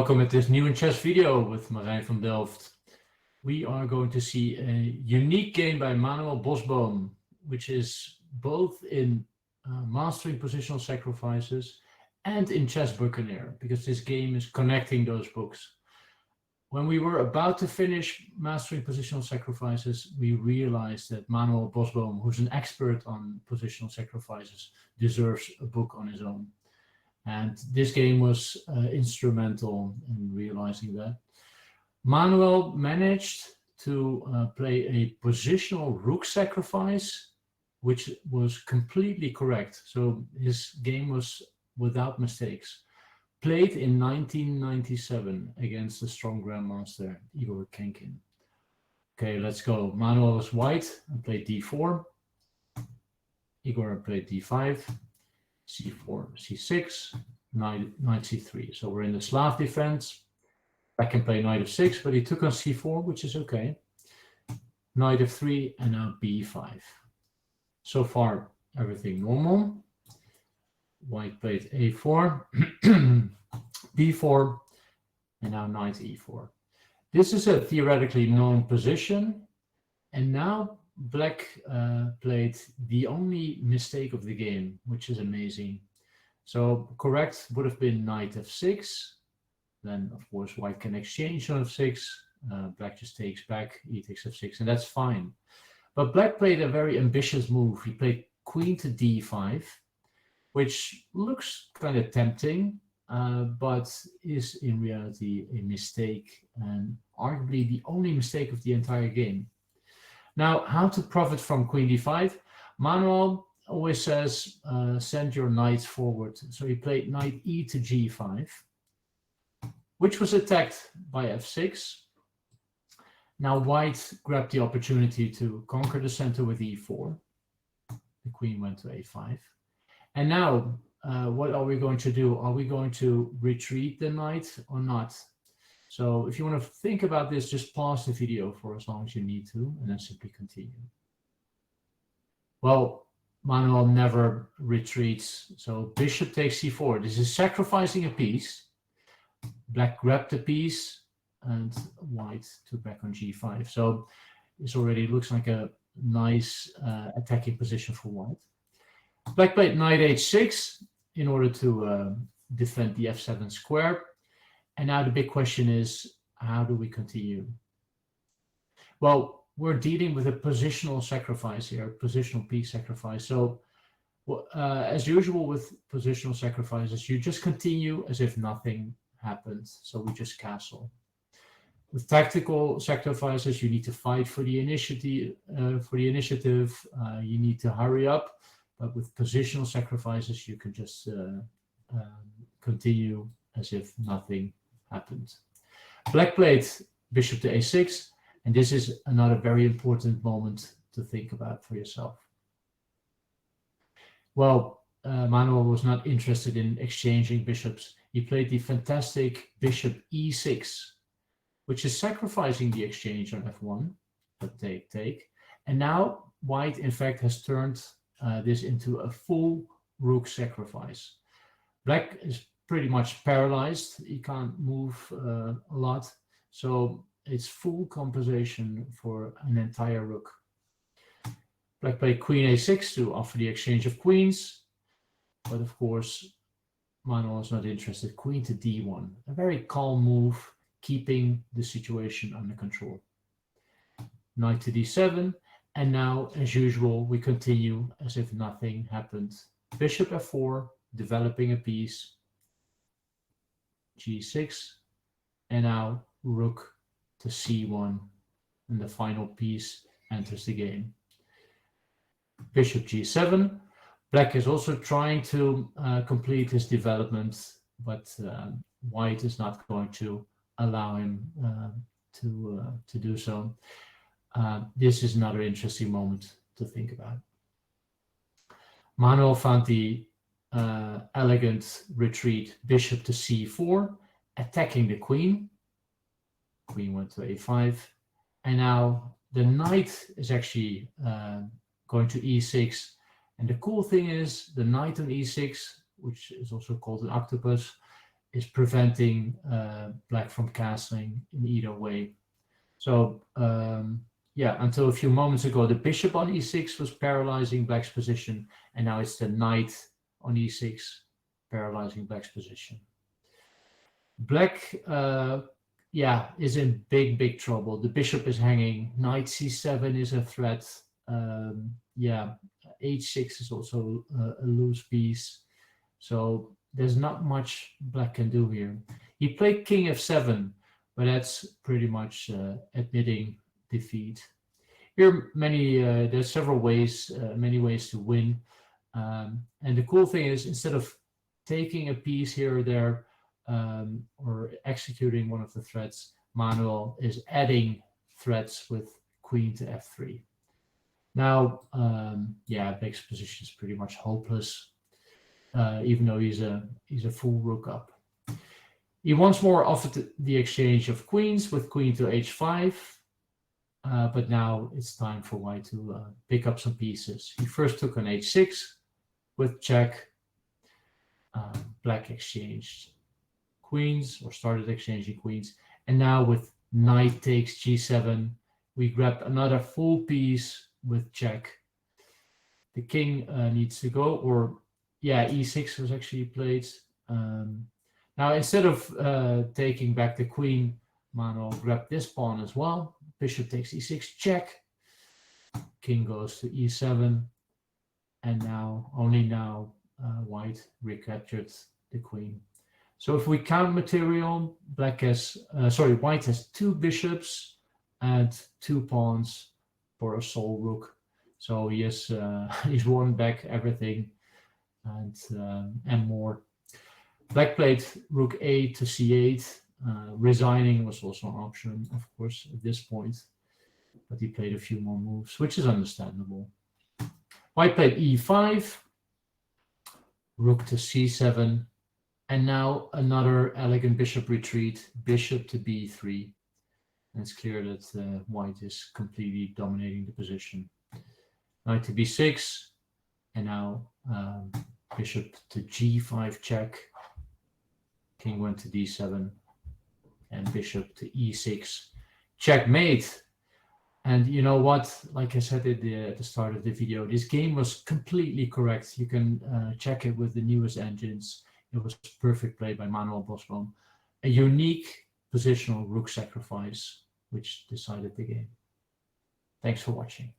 Welcome at this new in chess video with Merijn van Delft. We are going to see a unique game by Manuel Bosboom, which is both in Mastering Positional Sacrifices and in Chess Buccaneer, because this game is connecting those books. When we were about to finish Mastering Positional Sacrifices, we realized that Manuel Bosboom, who's an expert on positional sacrifices, deserves a book on his own. And this game was instrumental in realizing that. Manuel managed to play a positional rook sacrifice, which was completely correct. So his game was without mistakes. Played in 1997 against the strong Grandmaster Igor Kherkin. Okay, let's go. Manuel was white and played d4. Igor played d5. c4, c6, knight c3. So we're in the Slav defense. Black can play knight f6, but he took on c4, which is okay. Knight f3, and now b5. So far, everything normal. White played a4, b4, and now knight e4. This is a theoretically known position, and now Black played the only mistake of the game, which is amazing. So correct would have been knight f6. Then, of course, White can exchange on f6. Black just takes back, e takes f6, and that's fine. But Black played a very ambitious move. He played queen to d5, which looks kind of tempting, but is in reality a mistake, and arguably the only mistake of the entire game. Now, how to profit from queen d5? Manuel always says, send your knights forward. So he played knight e to g5, which was attacked by f6. Now White grabbed the opportunity to conquer the center with e4. The queen went to a5. And now, what are we going to do? Are we going to retreat the knight or not? So if you want to think about this, just pause the video for as long as you need to, and then simply continue. Well, Manuel never retreats. So bishop takes c4. This is sacrificing a piece. Black grabbed the piece, and White took back on g5. So this already looks like a nice attacking position for White. Black played knight h6 in order to defend the f7 square. And now the big question is, how do we continue? Well, we're dealing with a positional sacrifice here, positional piece sacrifice. So as usual with positional sacrifices, you just continue as if nothing happened. So we just castle. With tactical sacrifices, you need to fight for the initiative. You need to hurry up. But with positional sacrifices, you can just continue as if nothing happened. Black played bishop to a6, and this is another very important moment to think about for yourself. Well, Manuel was not interested in exchanging bishops. He played the fantastic bishop e6, which is sacrificing the exchange on f1, but take. And now White, in fact, has turned this into a full rook sacrifice. Black is pretty much paralyzed. He can't move a lot. So it's full compensation for an entire rook. Black played queen a6 to offer the exchange of queens. But of course, Manuel is not interested. Queen to d1. A very calm move, keeping the situation under control. Knight to d7. And now, as usual, we continue as if nothing happened. Bishop f4, developing a piece. g6, and now rook to c1, and the final piece enters the game. Bishop g7. Black is also trying to complete his development, but White is not going to allow him to do so. This is another interesting moment to think about. Manuel found the elegant retreat, bishop to c4, attacking the queen. Queen went to a5, and now the knight is actually going to e6. And the cool thing is the knight on e6, which is also called an octopus, is preventing black from castling in either way. So yeah, until a few moments ago, the bishop on e6 was paralyzing black's position, and now it's the knight on e6 paralyzing black's position. Black, yeah, is in big trouble. The bishop is hanging. Knight c7 is a threat. Yeah, h6 is also a loose piece. So there's not much black can do here. He played king f7, but that's pretty much admitting defeat. Here, there's several ways, many ways to win. And the cool thing is, instead of taking a piece here or there, or executing one of the threats, Manuel is adding threats with queen to f3. Now, yeah, black's position is pretty much hopeless, even though he's a full rook up. He once more offered the exchange of queens with queen to h5, but now it's time for white to pick up some pieces. He first took on h6 with check. Black exchanged queens, or started exchanging queens, and now with knight takes g7, we grabbed another full piece with check. The king needs to go, or yeah, e6 was actually played. Now, instead of taking back the queen, Manuel grabbed this pawn as well. Bishop takes e6, check. King goes to e7, and now, only now, white recaptured the queen. So if we count material, white has 2 bishops and 2 pawns for a sole rook. So he has he's won back everything and more. Black played rook a to c8. Resigning was also an option, of course, at this point, but he played a few more moves, which is understandable. White played e5, rook to c7, and now another elegant bishop retreat, bishop to b3. And it's clear that white is completely dominating the position. Knight to b6, and now bishop to g5 check. King went to d7, and bishop to e6, checkmate. And you know what? Like I said at the start of the video, this game was completely correct. You can check it with the newest engines. It was perfect play by Manuel Bosboom. A unique positional rook sacrifice, which decided the game. Thanks for watching.